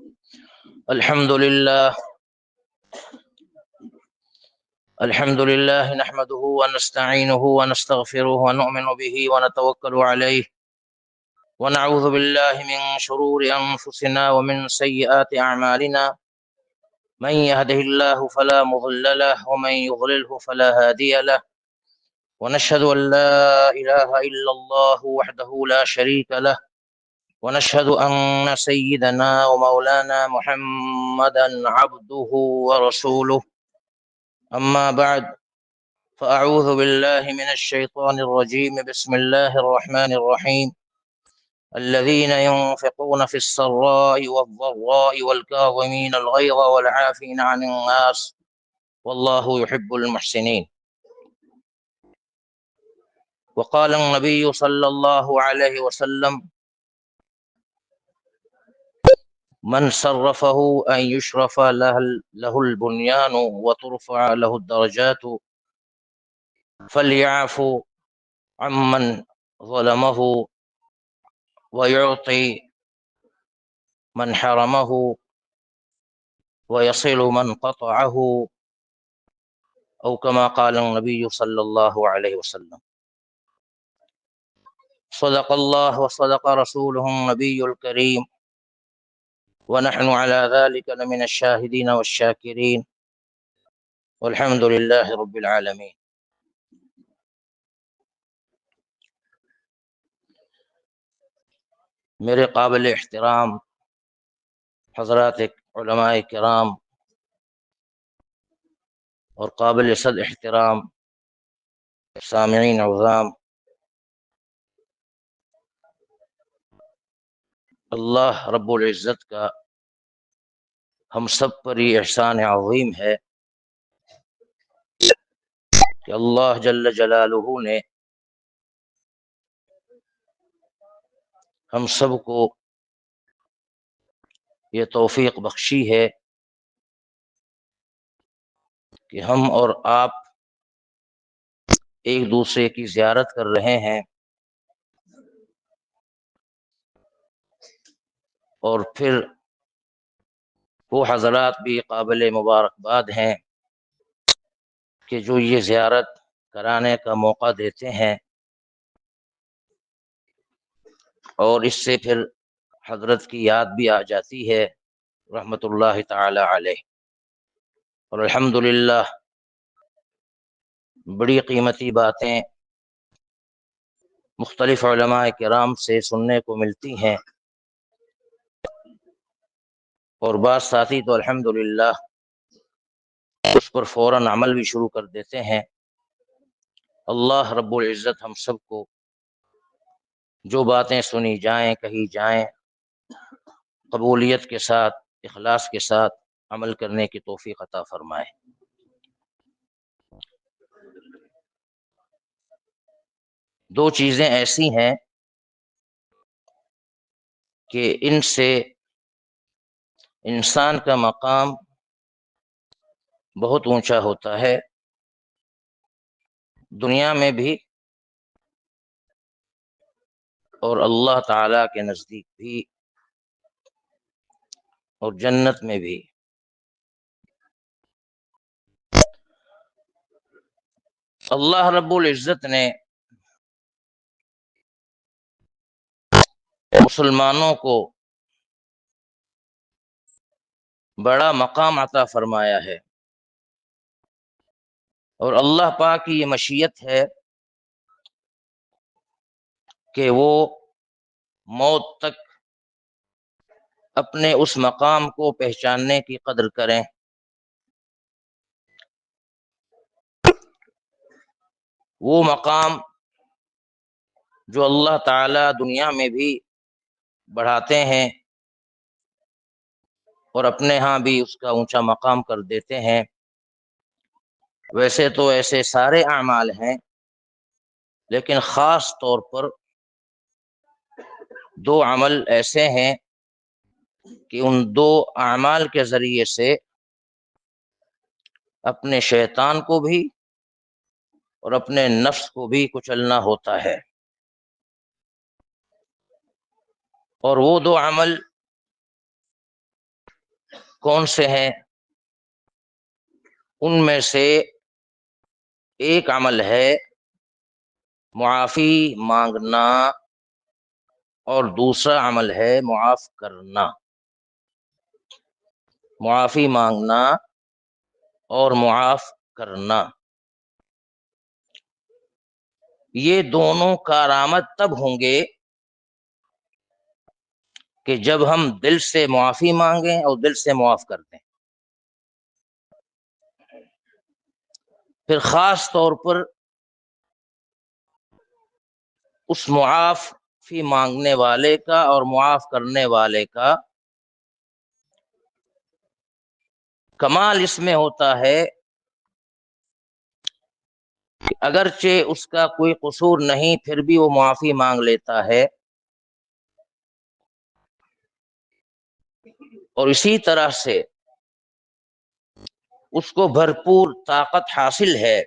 الحمد لله الحمد لله نحمده ونستعينه ونستغفره ونؤمن به ونتوكل عليه ونعوذ بالله من شرور أنفسنا ومن سيئات أعمالنا من يهده الله فلا مضل له ومن يضلله فلا هادي له ونشهد أن لا إله إلا الله وحده لا شريك له ونشهد أن سيدنا ومولانا محمدا عبده ورسوله أما بعد فأعوذ بالله من الشيطان الرجيم بسم الله الرحمن الرحيم الذين ينفقون في السراء والضراء والكاظمين الغيظ والعافين عن الناس والله يحب المحسنين. وقال النبي صلى الله عليه وسلم من صرفه أن يشرف له البنيان وترفع له الدرجات فليعفو عمن ظلمه ويعطي من حرمه ويصل من قطعه أو كما قال النبي صلى الله عليه وسلم. صدق الله وصدق رسوله النبي الكريم ونحن على ذلك لمن الشاهدين والشاكرين والحمد لله رب العالمين. میرے قابل احترام حضرات علماء کرام اور قابل صد احترام سامعین عظام، اللہ رب العزت کا ہم سب پر یہ احسان عظیم ہے کہ اللہ جل جلالہ نے ہم سب کو یہ توفیق بخشی ہے کہ ہم اور آپ ایک دوسرے کی زیارت کر رہے ہیں، اور پھر وہ حضرات بھی قابل مبارکباد ہیں کہ جو یہ زیارت کرانے کا موقع دیتے ہیں، اور اس سے پھر حضرت کی یاد بھی آ جاتی ہے رحمت اللہ تعالی علیہ۔ اور الحمدللہ بڑی قیمتی باتیں مختلف علماء کرام سے سننے کو ملتی ہیں، اور بعض ساتھی تو الحمدللہ اس پر فوراً عمل بھی شروع کر دیتے ہیں۔ اللہ رب العزت ہم سب کو جو باتیں سنی جائیں، کہی جائیں، قبولیت کے ساتھ، اخلاص کے ساتھ عمل کرنے کی توفیق عطا فرمائے۔ دو چیزیں ایسی ہیں کہ ان سے انسان کا مقام بہت اونچا ہوتا ہے، دنیا میں بھی اور اللہ تعالی کے نزدیک بھی اور جنت میں بھی۔ اللہ رب العزت نے مسلمانوں کو بڑا مقام عطا فرمایا ہے، اور اللہ پاک کی یہ مشیت ہے کہ وہ موت تک اپنے اس مقام کو پہچاننے کی قدر کریں۔ وہ مقام جو اللہ تعالی دنیا میں بھی بڑھاتے ہیں اور اپنے ہاں بھی اس کا اونچا مقام کر دیتے ہیں۔ ویسے تو ایسے سارے اعمال ہیں، لیکن خاص طور پر دو عمل ایسے ہیں کہ ان دو اعمال کے ذریعے سے اپنے شیطان کو بھی اور اپنے نفس کو بھی کچلنا ہوتا ہے۔ اور وہ دو عمل کون سے ہیں؟ ان میں سے ایک عمل ہے معافی مانگنا، اور دوسرا عمل ہے معاف کرنا۔ معافی مانگنا اور معاف کرنا، یہ دونوں کارآمد تب ہوں گے کہ جب ہم دل سے معافی مانگیں اور دل سے معاف کر دیں۔ پھر خاص طور پر اس معافی مانگنے والے کا اور معاف کرنے والے کا کمال اس میں ہوتا ہے کہ اگرچہ اس کا کوئی قصور نہیں پھر بھی وہ معافی مانگ لیتا ہے، اور اسی طرح سے اس کو بھرپور طاقت حاصل ہے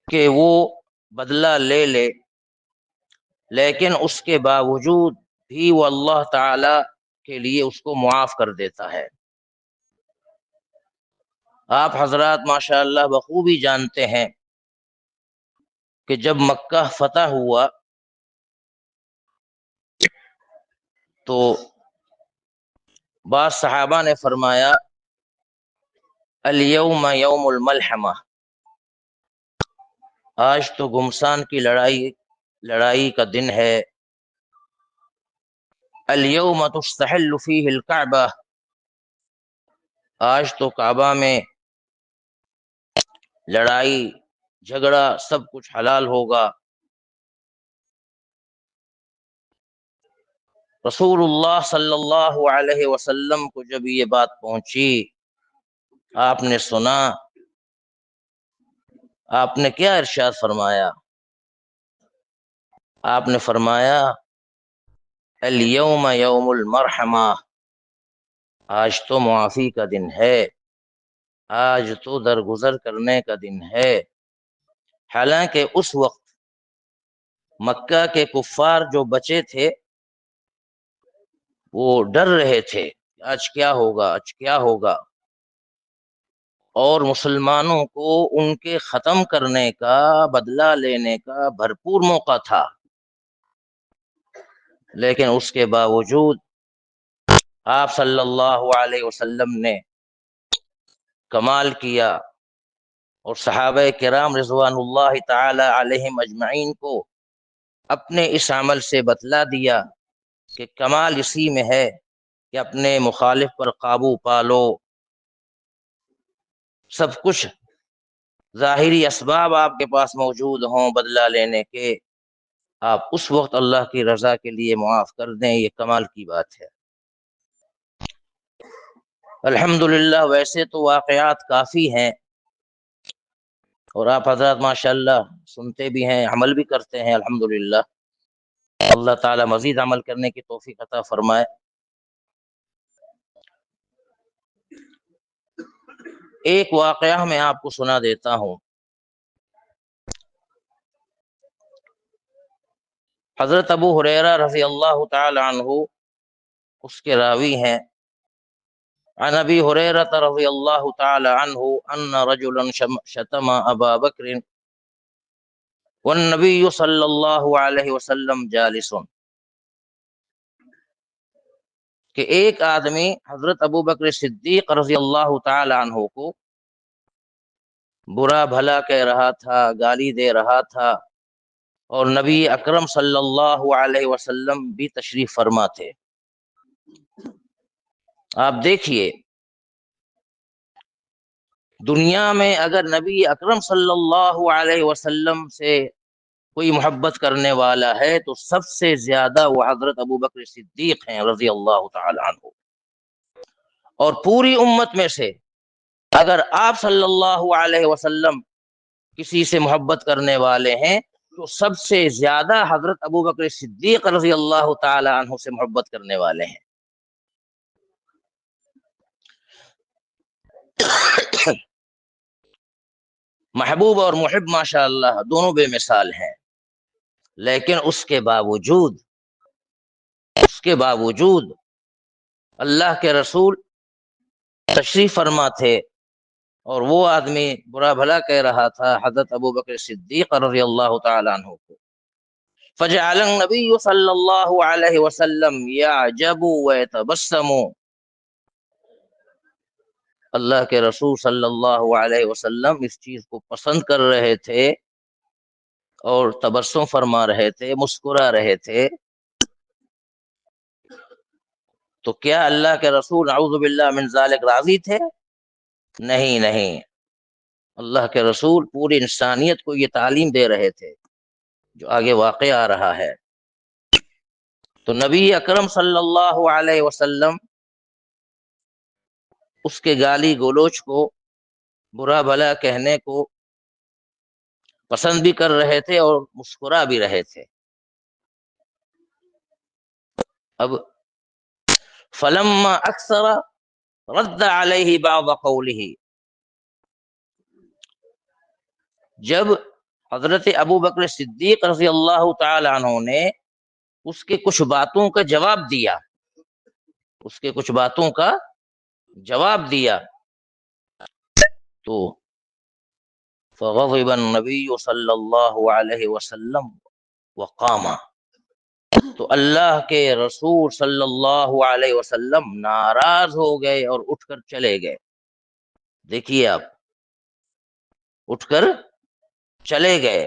کہ وہ بدلہ لے لے، لیکن اس کے باوجود بھی وہ اللہ تعالی کے لیے اس کو معاف کر دیتا ہے۔ آپ حضرات ماشاءاللہ بخوبی جانتے ہیں کہ جب مکہ فتح ہوا تو بعض صحابہ نے فرمایا الیوم یوم الملحمہ، آج تو گمسان کی لڑائی کا دن ہے۔ الیوم تستحل فیہ الکعبہ، آج تو کعبہ میں لڑائی جھگڑا سب کچھ حلال ہوگا۔ رسول اللہ صلی اللہ علیہ وسلم کو جب یہ بات پہنچی، آپ نے سنا، آپ نے کیا ارشاد فرمایا؟ آپ نے فرمایا الیوم یوم المرحمہ، آج تو معافی کا دن ہے، آج تو درگزر کرنے کا دن ہے۔ حالانکہ اس وقت مکہ کے کفار جو بچے تھے وہ ڈر رہے تھے آج کیا ہوگا، آج کیا ہوگا، اور مسلمانوں کو ان کے ختم کرنے کا، بدلہ لینے کا بھرپور موقع تھا، لیکن اس کے باوجود آپ صلی اللہ علیہ وسلم نے کمال کیا اور صحابہ کرام رضوان اللہ تعالی علیہم اجمعین کو اپنے اس عمل سے بتلا دیا کہ کمال اسی میں ہے کہ اپنے مخالف پر قابو پالو، سب کچھ ظاہری اسباب آپ کے پاس موجود ہوں بدلہ لینے کے، آپ اس وقت اللہ کی رضا کے لیے معاف کر دیں، یہ کمال کی بات ہے۔ الحمدللہ ویسے تو واقعات کافی ہیں، اور آپ حضرات ماشاءاللہ سنتے بھی ہیں، عمل بھی کرتے ہیں، الحمدللہ۔ اللہ تعالی مزید عمل کرنے کی توفیق عطا فرمائے۔ ایک واقعہ میں آپ کو سنا دیتا ہوں۔ حضرت ابو ہریرہ رضی اللہ تعالی عنہ اس کے راوی ہیں۔ عن ابی ہریرہ رضی اللہ تعالی عنہ ان رجلا شتم ابا بکر والنبی صلی اللہ علیہ وسلم جالس، کہ ایک آدمی حضرت ابو بکر صدیق رضی اللہ تعالی عنہ کو برا بھلا کہہ رہا تھا، گالی دے رہا تھا، اور نبی اکرم صلی اللہ علیہ وسلم بھی تشریف فرما تھے۔ آپ دیکھیے، دنیا میں اگر نبی اکرم صلی اللہ علیہ وسلم سے کوئی محبت کرنے والا ہے تو سب سے زیادہ وہ حضرت ابو بکر صدیق ہیں رضی اللہ تعالی عنہ، اور پوری امت میں سے اگر آپ صلی اللہ علیہ وسلم کسی سے محبت کرنے والے ہیں تو سب سے زیادہ حضرت ابو بکر صدیق رضی اللہ تعالی عنہ سے محبت کرنے والے ہیں۔ محبوب اور محب ماشاءاللہ دونوں بے مثال ہیں، لیکن اس کے باوجود اللہ کے رسول تشریف فرما تھے اور وہ آدمی برا بھلا کہہ رہا تھا حضرت ابو بکر صدیق رضی اللہ تعالیٰ عنہ کو. فجعل النبی صلی اللہ علیہ وسلم یعجب ویتبسم، اللہ کے رسول صلی اللہ علیہ وسلم اس چیز کو پسند کر رہے تھے اور تبسم فرما رہے تھے، مسکرا رہے تھے. تو کیا اللہ کے رسول اعوذ باللہ من ذالک راضی تھے؟ نہیں نہیں، اللہ کے رسول پوری انسانیت کو یہ تعلیم دے رہے تھے جو آگے واقع آ رہا ہے. تو نبی اکرم صلی اللہ علیہ وسلم اس کے گالی گلوچ کو، برا بھلا کہنے کو پسند بھی کر رہے تھے اور مسکرا بھی رہے تھے. اب فلما اکثر رد علیہ بعض قولہ، جب حضرت ابو بکر صدیق رضی اللہ تعالی عنہ نے اس کے کچھ باتوں کا جواب دیا، اس کے کچھ باتوں کا جواب دیا، تو فغضب النبی صلی اللہ علیہ وسلم وقام، تو اللہ کے رسول صلی اللہ علیہ وسلم ناراض ہو گئے اور اٹھ کر چلے گئے. دیکھیے آپ، اٹھ کر چلے گئے.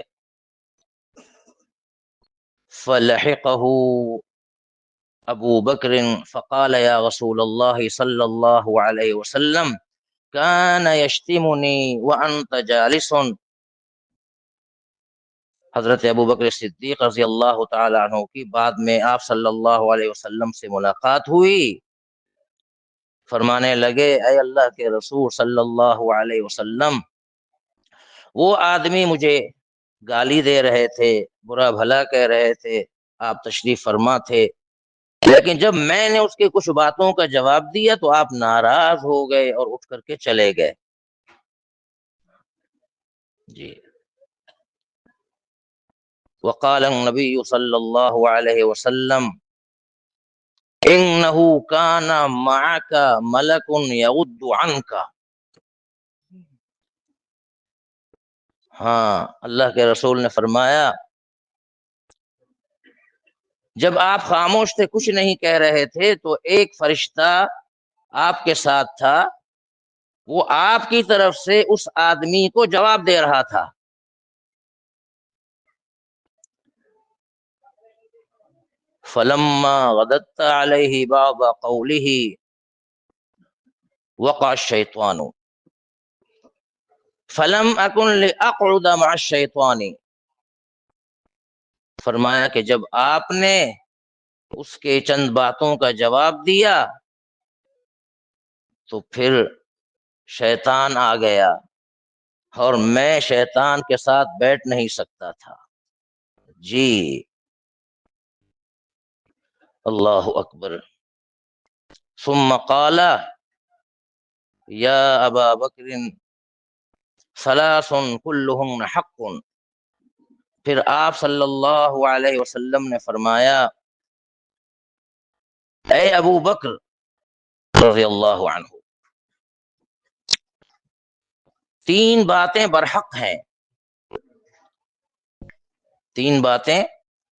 فلحقہ ابو بکر فقال یا رسول اللہ صلی اللہ علیہ وسلم کان یشتمنی وانت جالس، حضرت ابو بکر صدیق رضی اللہ تعالی عنہ کی بعد میں آپ صلی اللہ علیہ وسلم سے ملاقات ہوئی. فرمانے لگے اے اللہ کے رسول صلی اللہ علیہ وسلم، وہ آدمی مجھے گالی دے رہے تھے، برا بھلا کہہ رہے تھے، آپ تشریف فرما تھے، لیکن جب میں نے اس کے کچھ باتوں کا جواب دیا تو آپ ناراض ہو گئے اور اٹھ کر کے چلے گئے. جی. وقال النبی صلی اللہ علیہ وسلم انہ کان معک ملک یغد عنک، ہاں اللہ کے رسول نے فرمایا جب آپ خاموش تھے، کچھ نہیں کہہ رہے تھے، تو ایک فرشتہ آپ کے ساتھ تھا، وہ آپ کی طرف سے اس آدمی کو جواب دے رہا تھا. فلما غدت علیہ بعض قولہ وقع الشیطان فلم اکن لاقعد مع الشیطان، فرمایا کہ جب آپ نے اس کے چند باتوں کا جواب دیا تو پھر شیطان آ گیا اور میں شیطان کے ساتھ بیٹھ نہیں سکتا تھا. جی اللہ اکبر. ثم قال یا ابا بکر ثلاث كلهن حق، پھر آپ صلی اللہ علیہ وسلم نے فرمایا اے ابو بکر رضی اللہ عنہ، تین باتیں برحق ہیں، تین باتیں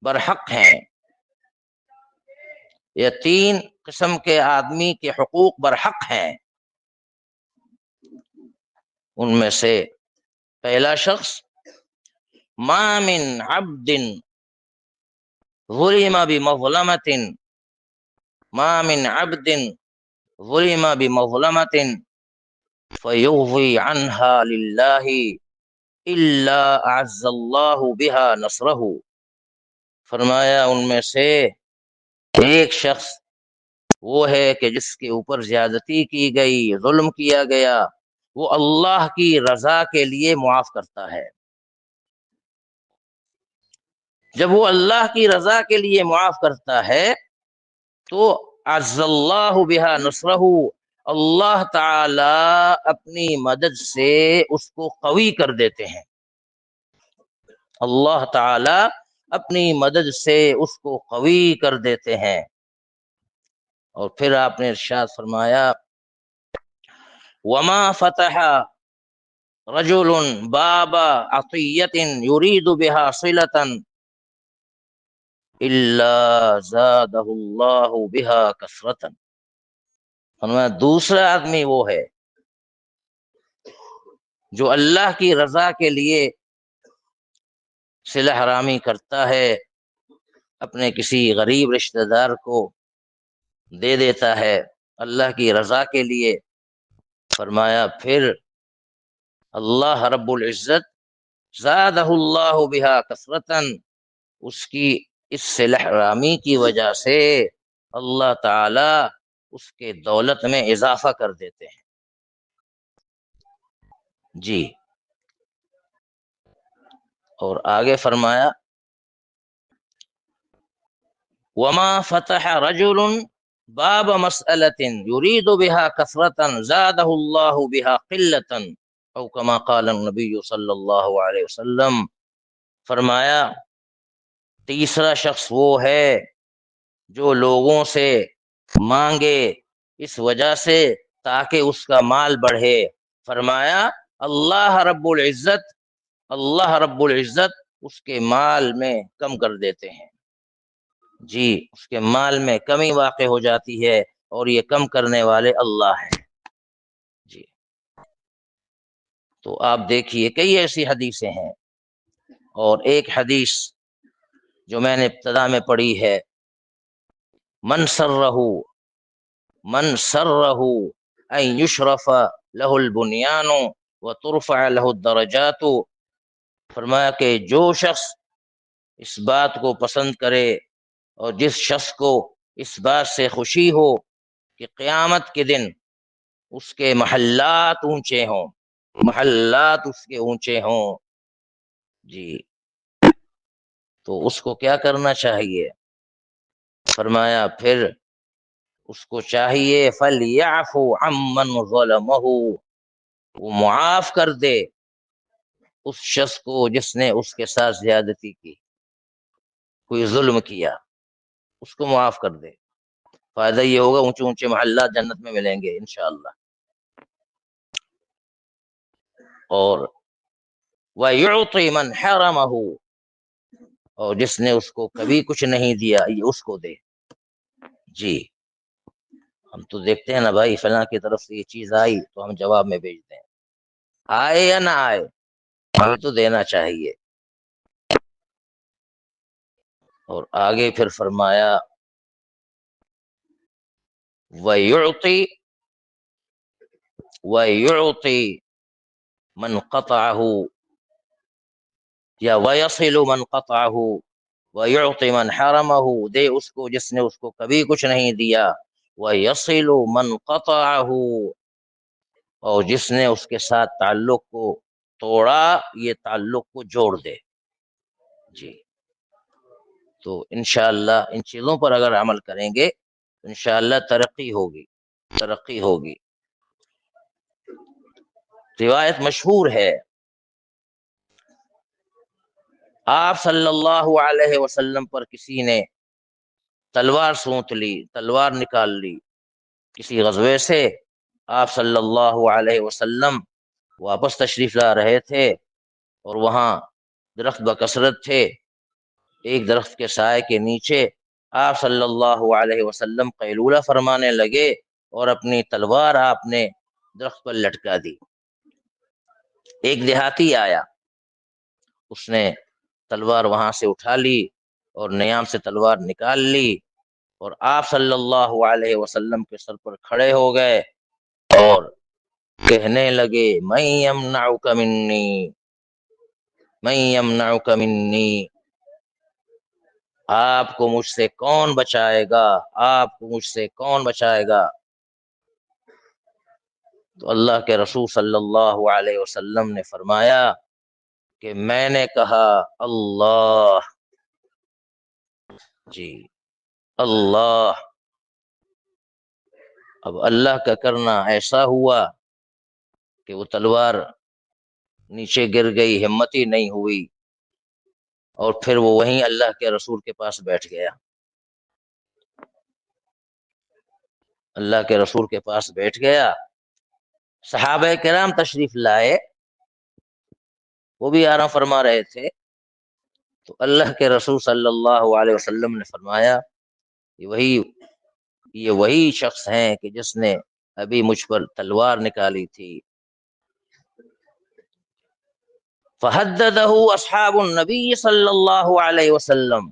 برحق ہیں. یہ تین قسم کے آدمی کے حقوق برحق ہیں. ان میں سے پہلا شخص ما من عبد ظلم بمظلمۃ، ما من عبد ظلم بمظلمۃ فیغضی عنها للہ الا اعز اللہ بها نصرہ، فرمایا ان میں سے ایک شخص وہ ہے کہ جس کے اوپر زیادتی کی گئی، ظلم کیا گیا، وہ اللہ کی رضا کے لیے معاف کرتا ہے. جب وہ اللہ کی رضا کے لیے معاف کرتا ہے تو عز اللہ بہا نصرہ، اللہ تعالی اپنی مدد سے اس کو قوی کر دیتے ہیں. اللہ تعالی اپنی مدد سے اس کو قوی کر دیتے ہیں. اور پھر آپ نے ارشاد فرمایا وما فتح رجل باب عطیت یرید بها صلة الا زادہ اللہ بها کثرة. فرمایا دوسرا آدمی وہ ہے جو اللہ کی رضا کے لیے صلہ حرامی کرتا ہے، اپنے کسی غریب رشتہ دار کو دے دیتا ہے اللہ کی رضا کے لیے. فرمایا پھر اللہ رب العزت زادہ اللہ بہا کثرتاً، اس کی اس صلہ حرامی کی وجہ سے اللہ تعالی اس کے دولت میں اضافہ کر دیتے ہیں. جی، اور آگے فرمایا وما فتح رجل باب مسألة يريد بها كثرة زاده الله بها قلة او كما قال النبی صلی اللہ علیہ وسلم. فرمایا تیسرا شخص وہ ہے جو لوگوں سے مانگے اس وجہ سے تاکہ اس کا مال بڑھے. فرمایا اللہ رب العزت اس کے مال میں کم کر دیتے ہیں. جی، اس کے مال میں کمی واقع ہو جاتی ہے اور یہ کم کرنے والے اللہ ہیں. جی، تو آپ دیکھیے کئی ایسی حدیثیں ہیں، اور ایک حدیث جو میں نے ابتدا میں پڑھی ہے من سرہ ان یشرف لہ البنیان وترفع لہ الدرجات. فرمایا کہ جو شخص اس بات کو پسند کرے اور جس شخص کو اس بات سے خوشی ہو کہ قیامت کے دن اس کے محلات اونچے ہوں، محلات اس کے اونچے ہوں. جی، تو اس کو کیا کرنا چاہیے؟ فرمایا پھر اس کو چاہیے فَلْيَعْفُ عَمَّنْ ظَلَمَهُ، وہ معاف کر دے اس شخص کو جس نے اس کے ساتھ زیادتی کی، کوئی ظلم کیا، اس کو معاف کر دے. فائدہ یہ ہوگا اونچے اونچے محلات جنت میں ملیں گے انشاءاللہ. اور وَيُعْطِي مَنْ حَرَمَهُ، اور جس نے اس کو کبھی کچھ نہیں دیا یہ اس کو دے. جی، ہم تو دیکھتے ہیں نا بھائی فلاں کی طرف سے یہ چیز آئی تو ہم جواب میں بھیجتے ہیں، آئے یا نہ آئے ہمیں تو دینا چاہیے. اور آگے پھر فرمایا وَيُعْطِي من قطعه، یا وَيَصِلُ من قطعه، وَيُعْطِي من حَرَمَهُ، دے اس کو جس نے اس کو کبھی کچھ نہیں دیا، وَيَصِلُ من قطعه، اور جس نے اس کے ساتھ تعلق کو توڑا یہ تعلق کو جوڑ دے. جی، تو انشاءاللہ ان چیزوں پر اگر عمل کریں گے تو انشاءاللہ ترقی ہوگی. روایت مشہور ہے، آپ صلی اللہ علیہ وسلم پر کسی نے تلوار سونت لی، تلوار نکال لی کسی غزوے سے. آپ صلی اللہ علیہ وسلم واپس تشریف لا رہے تھے اور وہاں درخت بکثرت تھے. ایک درخت کے سائے کے نیچے آپ صلی اللہ علیہ وسلم قیلولہ فرمانے لگے اور اپنی تلوار آپ نے درخت پر لٹکا دی. ایک دیہاتی آیا، اس نے تلوار وہاں سے اٹھا لی اور نیام سے تلوار نکال لی اور آپ صلی اللہ علیہ وسلم کے سر پر کھڑے ہو گئے اور کہنے لگے من یمنعک منی، من یمنعک منی، آپ کو مجھ سے کون بچائے گا، آپ کو مجھ سے کون بچائے گا. تو اللہ کے رسول صلی اللہ علیہ وسلم نے فرمایا کہ میں نے کہا اللہ. جی، اللہ. اب اللہ کا کرنا ایسا ہوا کہ وہ تلوار نیچے گر گئی، ہمت ہی نہیں ہوئی، اور پھر وہ وہیں اللہ کے رسول کے پاس بیٹھ گیا. اللہ کے رسول کے پاس بیٹھ گیا، صحابہ کرام تشریف لائے، وہ بھی آرام فرما رہے تھے، تو اللہ کے رسول صلی اللہ علیہ وسلم نے فرمایا یہ وہی شخص ہیں کہ جس نے ابھی مجھ پر تلوار نکالی تھی۔ فحددہ اصحاب النبی صلی اللہ علیہ وسلم،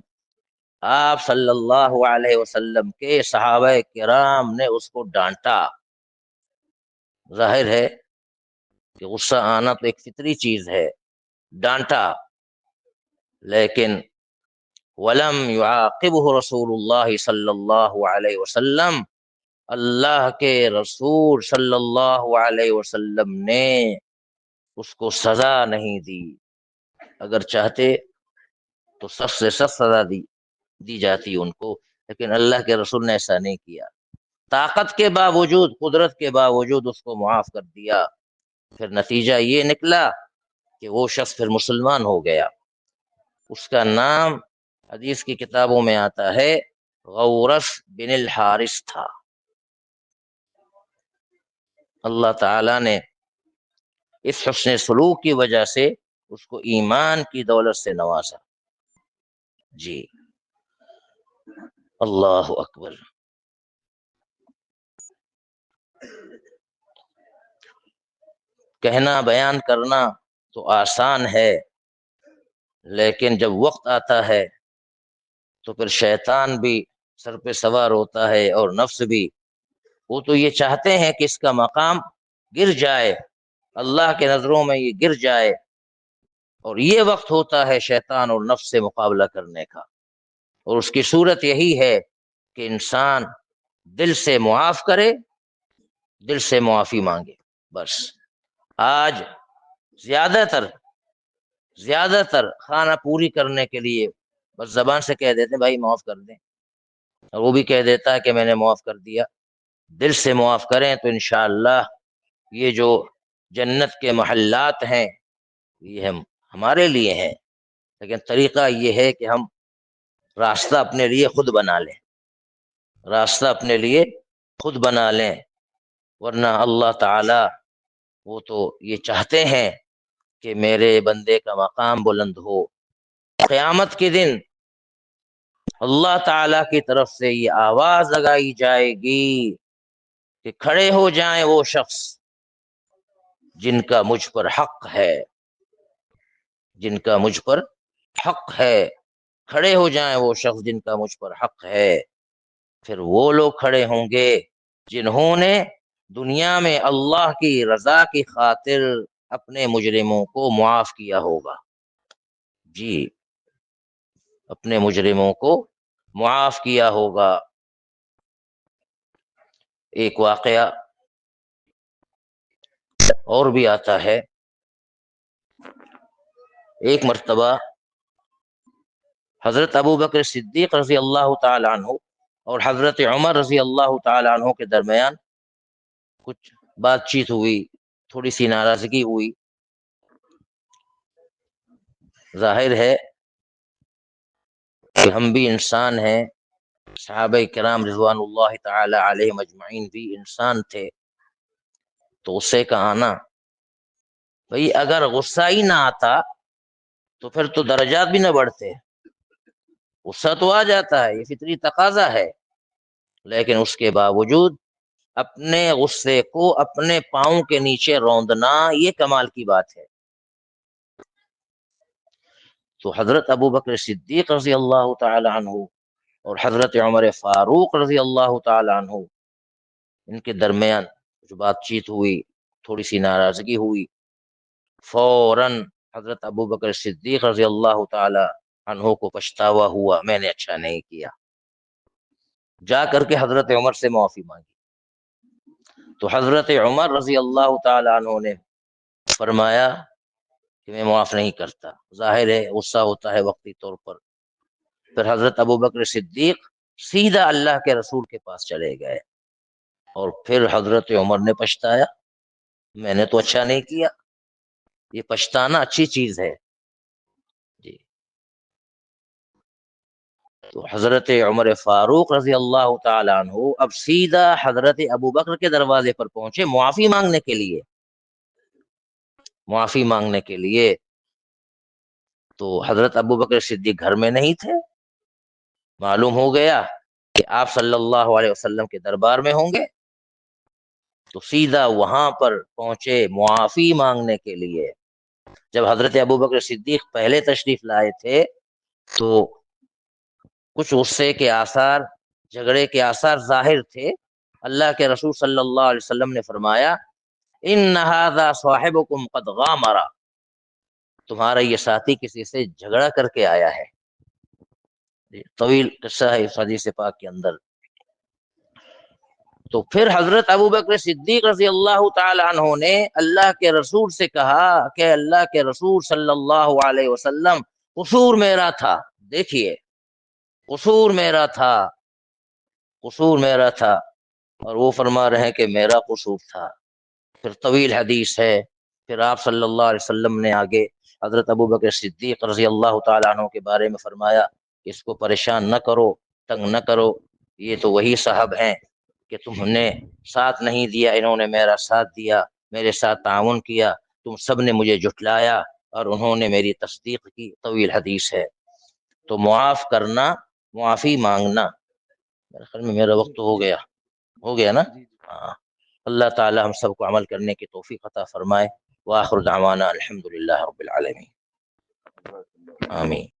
آپ صلی اللہ علیہ وسلم کے صحابہ کرام نے اس کو ڈانٹا۔ ظاہر ہے کہ غصہ آنا تو ایک فطری چیز ہے، ڈانٹا، لیکن ولم يعاقبه رسول اللہ صلی اللہ علیہ وسلم، اللہ کے رسول صلی اللہ علیہ وسلم نے اس کو سزا نہیں دی۔ اگر چاہتے تو سخت سے سخت سزا دی جاتی ان کو، لیکن اللہ کے رسول نے ایسا نہیں کیا، طاقت کے باوجود، قدرت کے باوجود اس کو معاف کر دیا۔ پھر نتیجہ یہ نکلا کہ وہ شخص پھر مسلمان ہو گیا، اس کا نام حدیث کی کتابوں میں آتا ہے غورث بن الحارث تھا۔ اللہ تعالی نے اس حسن سلوک کی وجہ سے اس کو ایمان کی دولت سے نوازا۔ جی اللہ اکبر۔ کہنا بیان کرنا تو آسان ہے، لیکن جب وقت آتا ہے تو پھر شیطان بھی سر پہ سوار ہوتا ہے اور نفس بھی، وہ تو یہ چاہتے ہیں کہ اس کا مقام گر جائے، اللہ کے نظروں میں یہ گر جائے، اور یہ وقت ہوتا ہے شیطان اور نفس سے مقابلہ کرنے کا، اور اس کی صورت یہی ہے کہ انسان دل سے معاف کرے، دل سے معافی مانگے۔ بس آج زیادہ تر خانہ پوری کرنے کے لیے بس زبان سے کہہ دیتے ہیں بھائی معاف کر دیں، اور وہ بھی کہہ دیتا ہے کہ میں نے معاف کر دیا۔ دل سے معاف کریں تو انشاءاللہ یہ جو جنت کے محلات ہیں یہ ہمارے لیے ہیں، لیکن طریقہ یہ ہے کہ ہم راستہ اپنے لیے خود بنا لیں، راستہ اپنے لیے خود بنا لیں، ورنہ اللہ تعالی وہ تو یہ چاہتے ہیں کہ میرے بندے کا مقام بلند ہو۔ قیامت کے دن اللہ تعالی کی طرف سے یہ آواز لگائی جائے گی کہ کھڑے ہو جائیں وہ شخص جن کا مجھ پر حق ہے، جن کا مجھ پر حق ہے، کھڑے ہو جائیں وہ شخص جن کا مجھ پر حق ہے۔ پھر وہ لوگ کھڑے ہوں گے جنہوں نے دنیا میں اللہ کی رضا کی خاطر اپنے مجرموں کو معاف کیا ہوگا۔ جی اپنے مجرموں کو معاف کیا ہوگا۔ ایک واقعہ اور بھی آتا ہے، ایک مرتبہ حضرت ابو بکر صدیق رضی اللہ تعالی عنہ اور حضرت عمر رضی اللہ تعالی عنہ کے درمیان کچھ بات چیت ہوئی، تھوڑی سی ناراضگی ہوئی۔ ظاہر ہے کہ ہم بھی انسان ہیں، صحابہ کرام رضوان اللہ تعالی علیہم اجمعین بھی انسان تھے، تو غصے کا آنا، بھئی اگر غصہ ہی نہ آتا تو پھر تو درجات بھی نہ بڑھتے، غصہ تو آ جاتا ہے، یہ فطری تقاضا ہے، لیکن اس کے باوجود اپنے غصے کو اپنے پاؤں کے نیچے روندنا یہ کمال کی بات ہے۔ تو حضرت ابو بکر صدیق رضی اللہ تعالی عنہ اور حضرت عمر فاروق رضی اللہ تعالی عنہ، ان کے درمیان جو بات چیت ہوئی، تھوڑی سی ناراضگی ہوئی، فوراً حضرت ابو بکر صدیق رضی اللہ تعالی عنہ کو پچھتاوا ہوا، میں نے اچھا نہیں کیا، جا کر کے حضرت عمر سے معافی مانگی۔ تو حضرت عمر رضی اللہ تعالی عنہ نے فرمایا کہ میں معاف نہیں کرتا، ظاہر ہے غصہ ہوتا ہے وقتی طور پر۔ پھر حضرت ابو بکر صدیق سیدھا اللہ کے رسول کے پاس چلے گئے، اور پھر حضرت عمر نے پچھتایا، میں نے تو اچھا نہیں کیا۔ یہ پچھتانا اچھی چیز ہے۔ جی تو حضرت عمر فاروق رضی اللہ تعالیٰ عنہ اب سیدھا حضرت ابو بکر کے دروازے پر پہنچے معافی مانگنے کے لیے، معافی مانگنے کے لیے۔ تو حضرت ابو بکر صدیق گھر میں نہیں تھے، معلوم ہو گیا کہ آپ صلی اللہ علیہ وسلم کے دربار میں ہوں گے، تو سیدھا وہاں پر پہنچے معافی مانگنے کے لیے۔ جب حضرت ابو بکر صدیق پہلے تشریف لائے تھے تو کچھ غصے کے آثار، جھگڑے کے آثار ظاہر تھے۔ اللہ کے رسول صلی اللہ علیہ وسلم نے فرمایا ان ھذا صاحبکم قد غامر، تمہارا یہ ساتھی کسی سے جھگڑا کر کے آیا ہے۔ طویل قصہ ہے اس حدیث پاک کے اندر۔ تو پھر حضرت ابو بکر صدیق رضی اللہ تعالی عنہ نے اللہ کے رسول سے کہا کہ اللہ کے رسول صلی اللہ علیہ وسلم قصور میرا تھا، دیکھیے قصور میرا تھا، قصور میرا تھا، اور وہ فرما رہے ہیں کہ میرا قصور تھا۔ پھر طویل حدیث ہے۔ پھر آپ صلی اللہ علیہ وسلم نے آگے حضرت ابو بکر صدیق رضی اللہ تعالی عنہ کے بارے میں فرمایا کہ اس کو پریشان نہ کرو، تنگ نہ کرو، یہ تو وہی صاحب ہیں کہ تم نے ساتھ نہیں دیا، انہوں نے میرا ساتھ دیا، میرے ساتھ تعاون کیا، تم سب نے مجھے جھٹلایا اور انہوں نے میری تصدیق کی۔ طویل حدیث ہے۔ تو معاف کرنا، معافی مانگنا، میرے خیال میں میرا وقت ہو گیا نا؟ ہاں۔ اللہ تعالی ہم سب کو عمل کرنے کی توفیق عطا فرمائے۔ وآخر دعوانا الحمدللہ رب العالمین، آمین۔